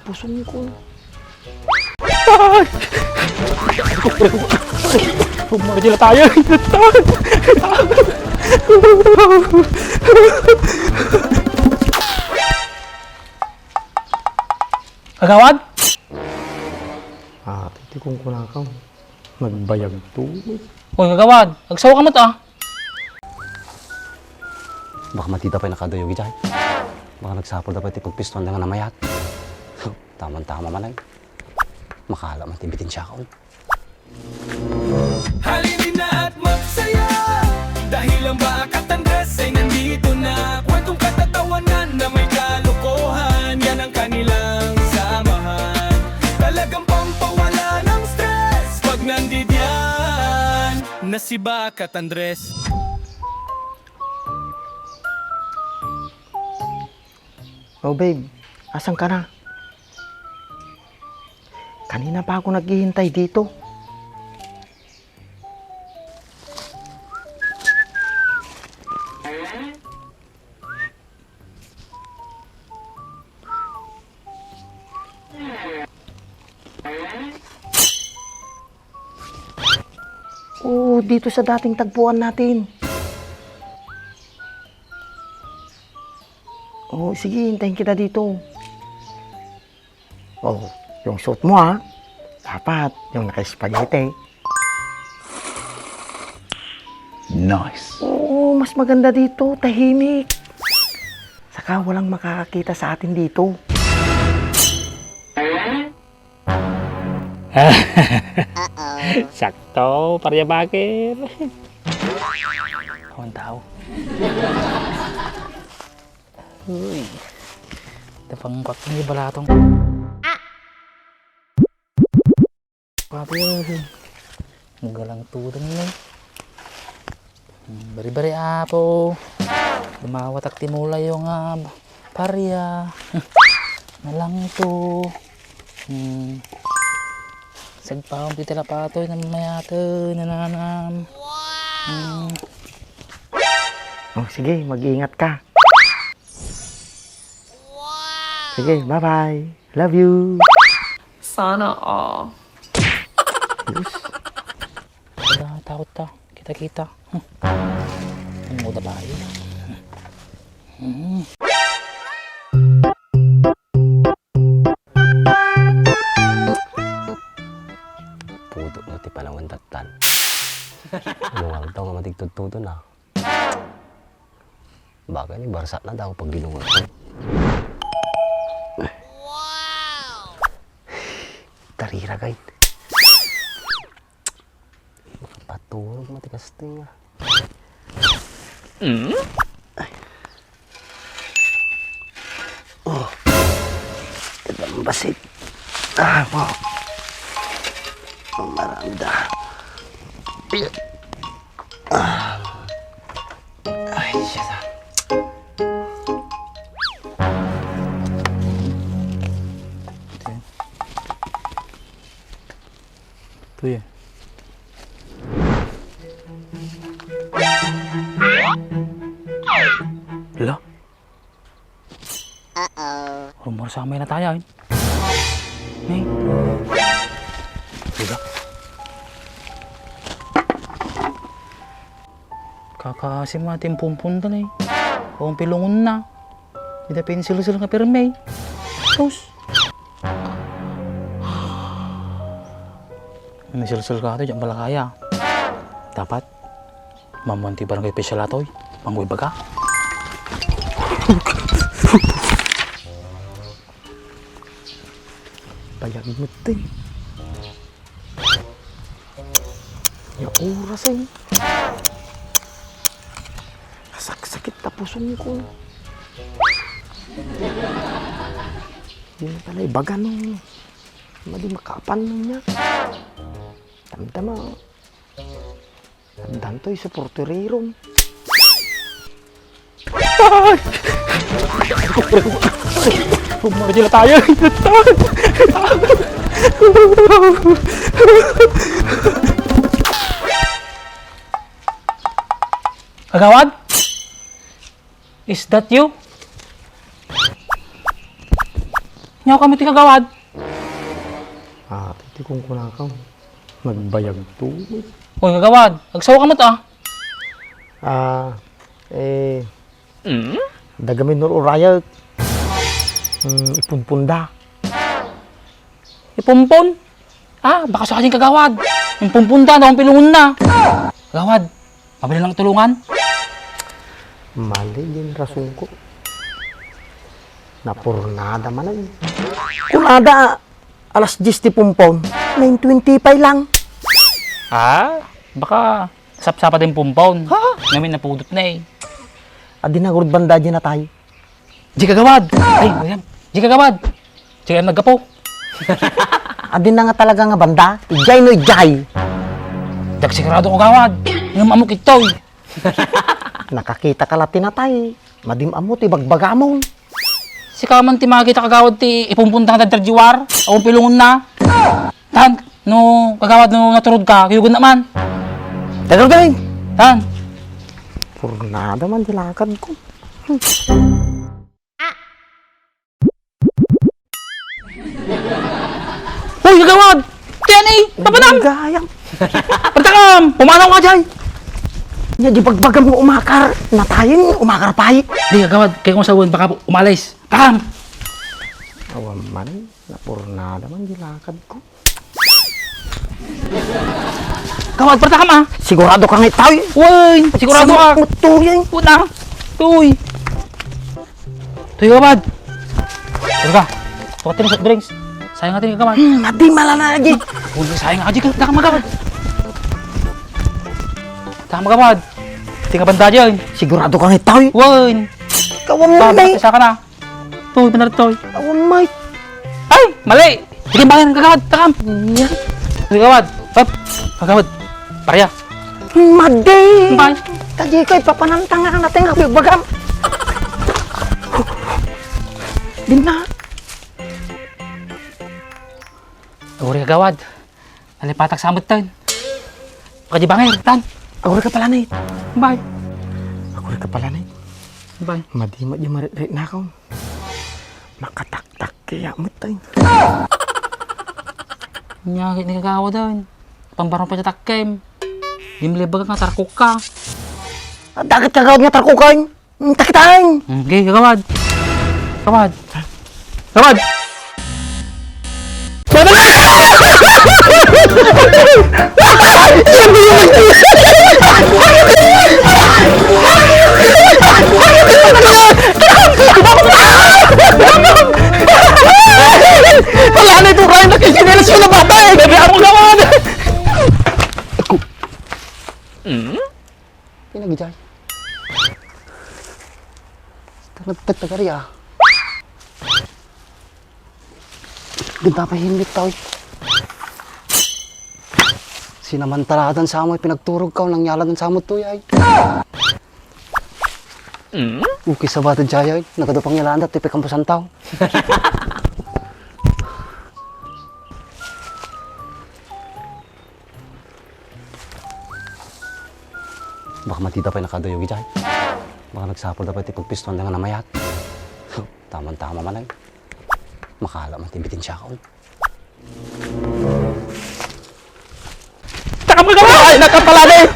pusong ko. Pumarila tayo. Kagawad? Titikong ko na ka. Nagbayag to. Uy, kagawad. Agsawa ka mo ta. Baka matita pa yung nakadayog dyan. Baka nagsapol dapat ipagpiston lang na mayat. Tama-tama man ay. Makala matibitin siya ako. Halinin na at magsaya dahil ang Bakat Andres ay nandito na. Kwentong katatawanan na may kalokohan, yan ang kanilang samahan. Talagang pampawala ng stress pag nandidyan na si Bakat Andres. Oh babe, asan ka na? Kanina pa ako naghihintay dito. Oh, dito sa dating tagpuan natin. Oh, sige, hintayin kita dito. Oh, yung suit mo ha. Dapat, yung naka-spaghetti. Nice. Oo, mas maganda dito, tahimik. Saka walang makakakita sa atin dito. Sakto, parya bakit? Kawan tao. Uy. Tapang pakinggi balatong. Papi yun. Ang galang tudang yun. Bari-bari apo. Lumawatak timula yung parya. Nalang ito. Sagpawang pitila patoy na mamayate. Nananam. Oh, sige, mag-iingat ka. Sige, bye-bye. Love you. Sana all. Wala, takot ta. Kita-kita. Ang muda ba yun? Puto na ti panahon tatan. Lungal daw nga matigtudtudo na. Baka ni barsa na daw pag ginungal ko. Tarira guys. Makapatulog matikas tinga. Oh. Itang basit. Wow. Maranda. Ay, siya. Ito yan. Hala? Rumor sa amin na tayo. Eh? Hala? Kakasim natin pumpunta na eh. Kung pilungon na. Hindi pensil-sil nga pirmay. Tapos. Misil-sil ka ito, dyan pala kaya. Dapat, mamunti parang kay Pesyal atoy. Manggoy baga. Bayag mo ito eh. Ya oras eh. Sakit na pusong ko. Hindi na pala ibaga nung mali makapan nung niya. Damdama. Damdam to yung supporteriron. Pumarila tayo. Kagawad? Is that you? Nyaw kami ti kagawad. Titikong ko na ka. Nagbayag to. Uy, kagawad. Agsawa ka mo ta. Dagamin nor uraya. Ipunpunda. Ipumpon. Baka sa kasing kagawad. Yung pumpunta, akong pilungon na. Kagawad, pabili lang tulungan. Mali din rason ko. Napurnada man ay. Kunada, alas 10 ti pumpon. 9:25 lang. Baka sapsapa din pumpon. Ngamin napudot na eh. Adi na gurud banda di na tayo. Di kagawad. Ay, ayan. Di kagawad. Di kagawad naggapo. Adi na nga talaga nga banda. Ijay no ijay. Dagsigurado ko gawad. Yung amok ito eh. Nakakita ka lati na tayo. Madim amo ti bagbagamon. Si kaman ti makita kagawad ti ipumpunta ka dadradjiwar. Akong pilungon na. Tan, no kagawad no naturod ka, kayugon naman. Tagal galing. Tan, Purnada man dilakad ko. Uy, kagawad! Tiyan eh! Papanam! Gayang. Pagtakam! Pumanaw ka dyan! Nya di bagbagam mo umakar. Natayin umakar pahit. Di kagawad, kaya kung sawon baka umalis. Takam! Awan man. Napurnada man dilakad ko. Kagawad, pertakam ah! Sigurado ka nga tayo. Uy! Sigurado ka! Mutuyan. Una! Uy! Tuy kagawad! Ano ka? Tukatin mo sa drinks. Sayang natin kagawad. Madi malala lagi. Uy, sayang nga dyan. Takam kagawad. Takam kagawad. Tingnan banda dyan. Sigurado ka nga tayo. Uy! Kawam mo may. Isa ka na. Tuy, benar tuy. Kawam may. Ay! Mali! Sige, bayan kagawad. Takam! Yan. Tuy kagawad. Hop! Kagawad. Parya. Madi. Bye. Tadi ko ipapanantangan natin ang bagbagam. Din na. Uri kagawad. Nalipatak sa amot tan. Baka di bangir, tan. Ako ka pala na it. Bye. Ako ka pala na it. Bye. Madi mo di marit na ako. Makataktak kaya mo tayo. Nyakit ni kagawad dan. Pambarong pa siya takkem. Di malibag nga tarkok ka. Dagat kagawad nga tarkukan. Takitain. Okay, kagawad. Kagawad. Kagawad! Wala na ito kayo nakisinelas ko na bata eh. Gabi ako gawad. Pinagijay. Nagtagtagari ah. Ginpapahimik tao. Sinamantaladan sa amoy pinagturog ka nang nyaladan sa amot to yay. Okay sa bata jayay, nakadupang nyalaan at tipik ang pasantaw. Baka matita pa nakadayogi jay. Baka nagsapol dapat ipagpistuan na nga namayat. Tama-tama man ay. Makala man tibitin siya ka. Takam kagawad! Ay, nakapala na eh.